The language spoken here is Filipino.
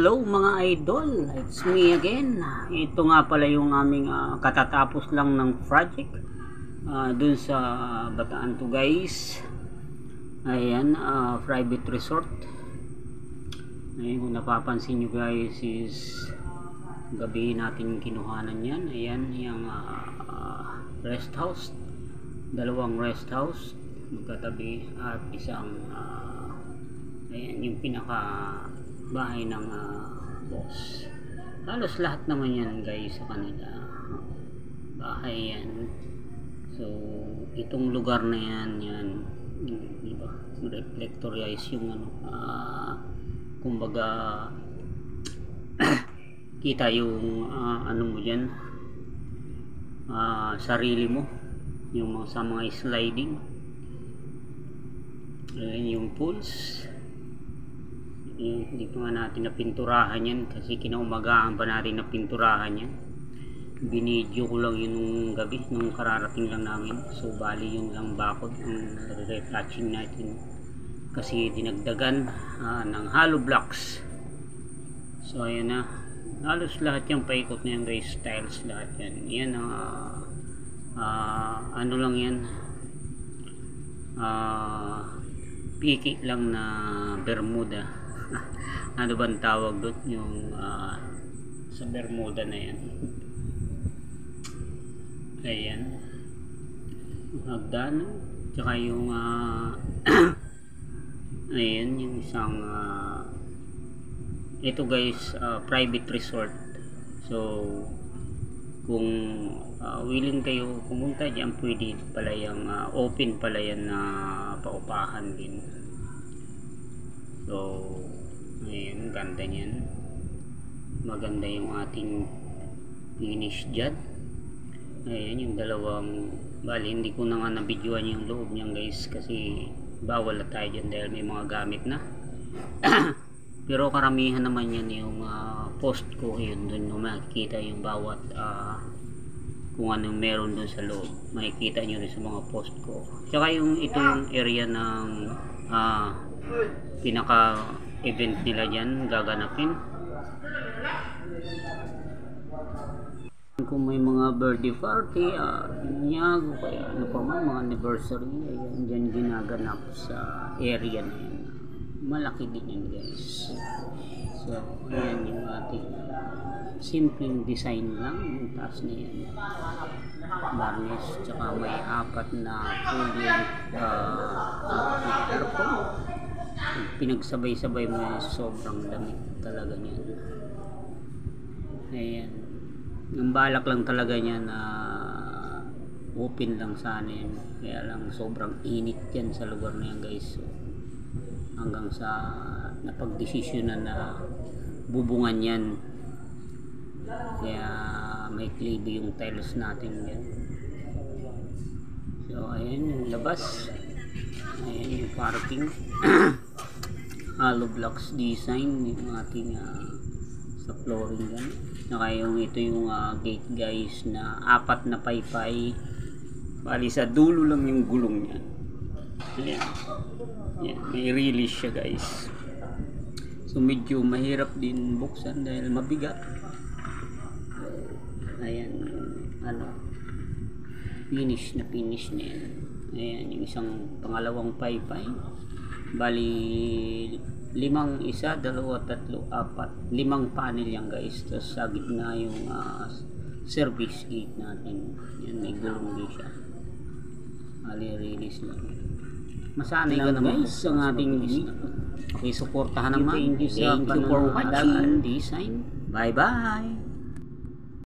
Hello mga idol, it's me again. Ito nga pala yung aming katatapos lang ng project dun sa Bataan to guys. Ayan, private resort. Ayan, kung napapansin nyo guys is gabi natin kinuhanan yan. Ayan, yung rest house, dalawang rest house magkatabi at isang ayan yung pinaka bahay ng boss. Halos lahat naman yan guys sa kanila bahay yan. So itong lugar na yan diba, reflectorize yung kumbaga kita yung ano mo dyan, sarili mo yung sa mga sliding. Ayan yung pools. Hindi pa nga natin napinturahan yan kasi kinaumagahan pa natin napinturahan yan. Binidyo ko lang yun nung gabi nung kararating lang namin. So bali yung lang bakod ang retouching natin kasi dinagdagan ng hollow blocks. So ayan na, halos lahat yung paikot na yung guys, tiles lahat yan. Yan ano lang yan, piki lang na Bermuda. Ano bang tawag doon yung sa Bermuda na yan. Ayan yung hagdan tsaka yung ayan yung isang ito guys, private resort. So kung willing kayo pumunta dyan, pwede pala yung open pala yan na paupahan din. So ayun, ganda niyan, maganda yung ating finish dyan. Ayan yung dalawang, bali hindi ko na nga nabidyoan yung loob niyan guys kasi bawal na tayo dyan dahil may mga gamit na. Pero karamihan naman yan yung post ko, yun dun no, makikita yung bawat kung anong meron dun sa loob, makikita nyo rin sa mga post ko. Tsaka yung itong area ng pinaka event nila dyan gaganapin. Kung may mga birthday party, nyago kaya ano pa man, mga anniversary, ayan dyan ginaganap sa area na yan. Malaki din yan guys. So ayan yung ating simpleng design lang, yung taas na yan, varnish, tsaka may apat na fully aircon. Pinagsabay-sabay mo yan, sobrang lamig talaga niyan. Ayan, ang balak lang talaga niya na open lang sana yan, kaya lang sobrang init yan sa lugar na yan guys. So, hanggang sa napagdesisyonan na bubungan yan, kaya may klibe yung tiles natin yan. So ayan yung labas, ayan yung parking. Hollow blocks design yung ating sa flooring yan. Saka yung ito yung gate guys na apat na paypay, bali sa dulo lang yung gulong yan. Ayan, yan, may release siya guys. So medyo mahirap din buksan dahil mabigat. Ayan ano, finish na yan. Ayan yung isang pangalawang paypay, bali limang, isa, dalawa, tatlo, apat, limang panel yan guys. Tapos sa gitna yung service gate natin, yan may gulong din siya, bali release lang. Masanay ka naman guys ang ating video. Okay, supportahan naman. Thank you for watching design. Bye bye.